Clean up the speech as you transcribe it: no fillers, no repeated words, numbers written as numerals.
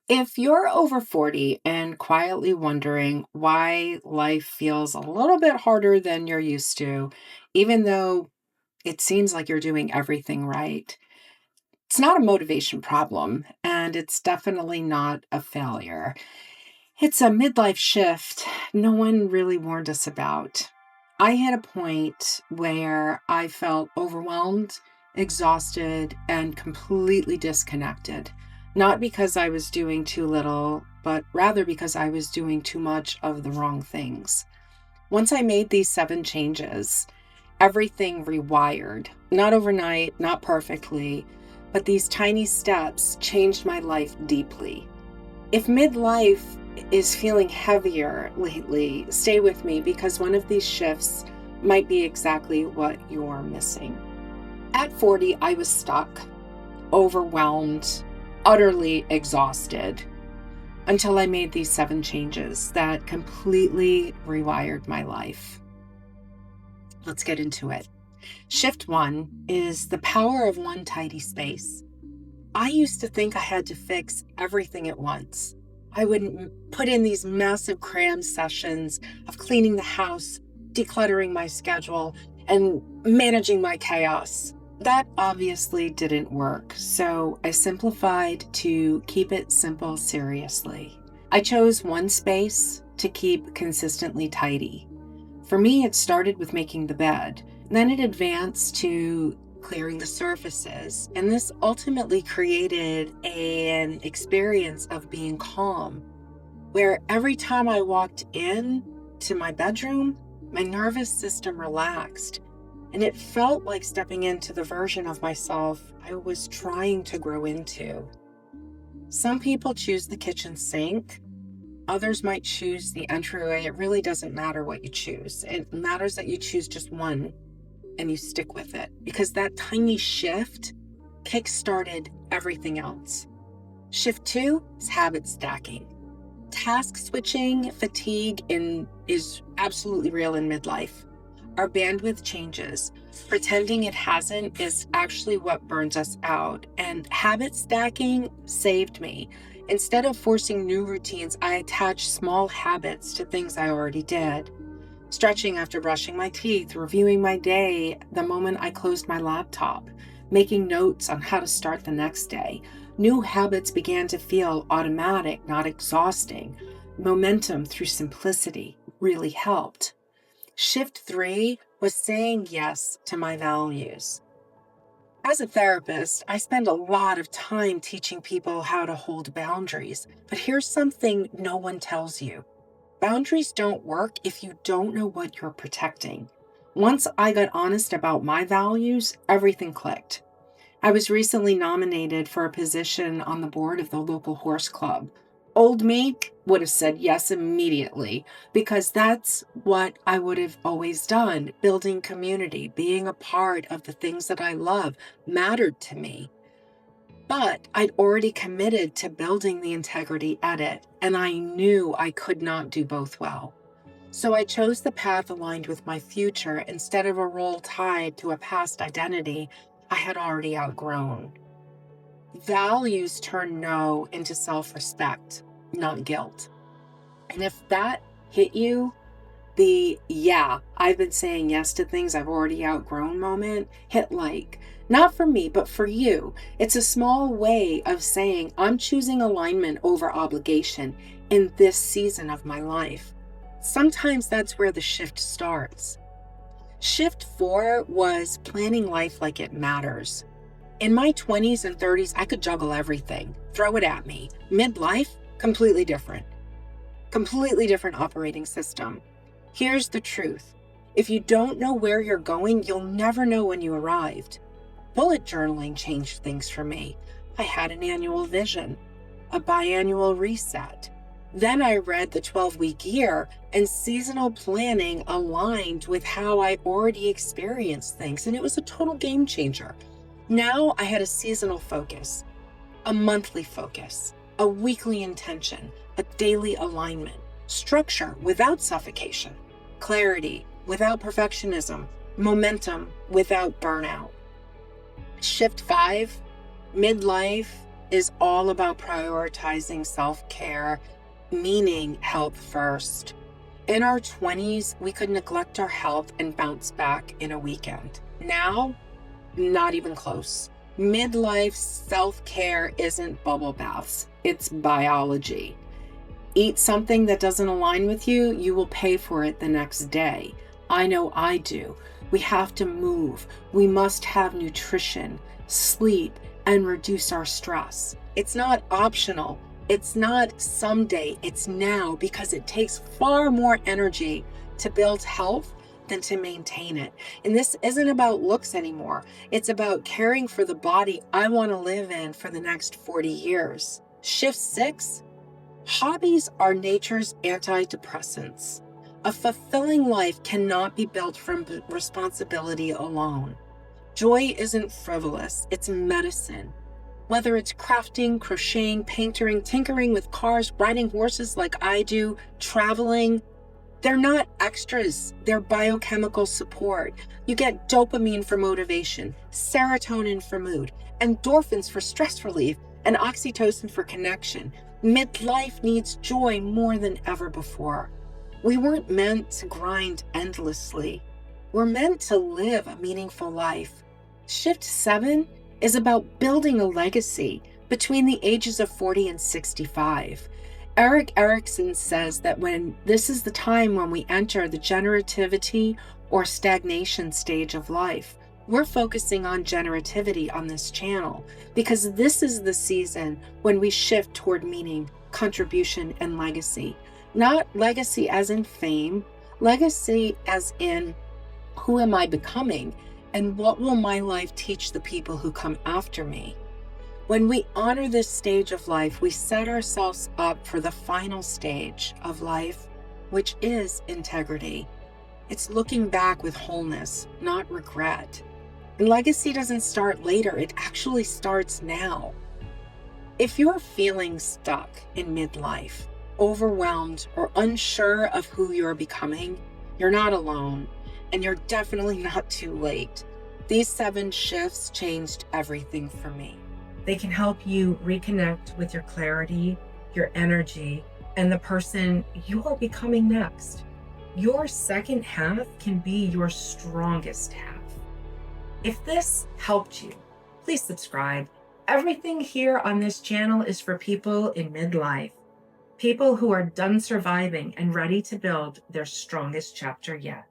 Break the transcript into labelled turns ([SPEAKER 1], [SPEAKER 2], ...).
[SPEAKER 1] If you're over 40 and quietly wondering why life feels a little bit harder than you're used to, even though it seems like you're doing everything right, it's not a motivation problem, and it's definitely not a failure. It's a midlife shift no one really warned us about. I hit a point where I felt overwhelmed, exhausted, and completely disconnected. Not because I was doing too little, but rather because I was doing too much of the wrong things. Once I made these 7 changes, everything rewired. Not overnight, not perfectly, but these tiny steps changed my life deeply. If midlife is feeling heavier lately, stay with me because one of these shifts might be exactly what you're missing. At 40, I was stuck, overwhelmed, utterly exhausted until I made these 7 changes that completely rewired my life. Let's get into it. Shift 1 is the power of one tidy space. I used to think I had to fix everything at once. I would put in these massive cram sessions of cleaning the house, decluttering my schedule, and managing my chaos. That obviously didn't work, so I simplified to keep it simple seriously. I chose one space to keep consistently tidy. For me, it started with making the bed. Then it advanced to clearing the surfaces. And this ultimately created an experience of being calm, where every time I walked in to my bedroom, my nervous system relaxed. And it felt like stepping into the version of myself I was trying to grow into. Some people choose the kitchen sink. Others might choose the entryway. It really doesn't matter what you choose. It matters that you choose just one and you stick with it, because that tiny shift kick-started everything else. Shift 2 is habit stacking. Task switching fatigue is absolutely real in midlife. Our bandwidth changes. Pretending it hasn't is actually what burns us out. And habit stacking saved me. Instead of forcing new routines, I attached small habits to things I already did. Stretching after brushing my teeth, reviewing my day the moment I closed my laptop, making notes on how to start the next day. New habits began to feel automatic, not exhausting. Momentum through simplicity really helped. Shift 3 was saying yes to my values. As a therapist, I spend a lot of time teaching people how to hold boundaries, but here's something no one tells you. Boundaries don't work if you don't know what you're protecting. Once I got honest about my values, everything clicked. I was recently nominated for a position on the board of the local horse club. Old me would have said yes immediately because that's what I would have always done. Building community, being a part of the things that I love mattered to me. But I'd already committed to building the integrity at it, and I knew I could not do both well. So I chose the path aligned with my future instead of a role tied to a past identity I had already outgrown. Values turn no into self-respect, not guilt. And if that hit you, the I've been saying yes to things I've already outgrown moment, hit like. Not for me, but for you. It's a small way of saying I'm choosing alignment over obligation in this season of my life. Sometimes that's where the shift starts. Shift 4 was planning life like it matters. In my 20s and 30s, I could juggle everything. Throw it at me. Midlife, completely different. Completely different operating system. Here's the truth. If you don't know where you're going, you'll never know when you arrived. Bullet journaling changed things for me. I had an annual vision, a biannual reset. Then I read the 12-week year, and seasonal planning aligned with how I already experienced things, and it was a total game changer. Now I had a seasonal focus, a monthly focus, a weekly intention, a daily alignment, structure without suffocation, clarity without perfectionism, momentum without burnout. Shift 5, midlife is all about prioritizing self-care, meaning health first. In our 20s, we could neglect our health and bounce back in a weekend. Now, not even close. Midlife self-care isn't bubble baths, it's biology. Eat something that doesn't align with you, you will pay for it the next day. I know I do. We have to move. We must have nutrition, sleep, and reduce our stress. It's not optional. It's not someday. It's now, because it takes far more energy to build health than to maintain it. And this isn't about looks anymore. It's about caring for the body I want to live in for the next 40 years. Shift 6. Hobbies are nature's antidepressants. A fulfilling life cannot be built from responsibility alone. Joy isn't frivolous, it's medicine. Whether it's crafting, crocheting, painting, tinkering with cars, riding horses like I do, traveling, they're not extras, they're biochemical support. You get dopamine for motivation, serotonin for mood, endorphins for stress relief, and oxytocin for connection. Midlife needs joy more than ever before. We weren't meant to grind endlessly. We're meant to live a meaningful life. Shift 7 is about building a legacy between the ages of 40 and 65. Eric Erickson says that this is the time when we enter the generativity or stagnation stage of life. We're focusing on generativity on this channel because this is the season when we shift toward meaning, contribution, and legacy. Not legacy as in fame, legacy as in who am I becoming and what will my life teach the people who come after me. When we honor this stage of life, we set ourselves up for the final stage of life, which is integrity. It's looking back with wholeness, not regret. And legacy doesn't start later, it actually starts now. If you're feeling stuck in midlife, overwhelmed, or unsure of who you're becoming, you're not alone, and you're definitely not too late. These 7 shifts changed everything for me. They can help you reconnect with your clarity, your energy, and the person you are becoming next. Your second half can be your strongest half. If this helped you, please subscribe. Everything here on this channel is for people in midlife, people who are done surviving and ready to build their strongest chapter yet.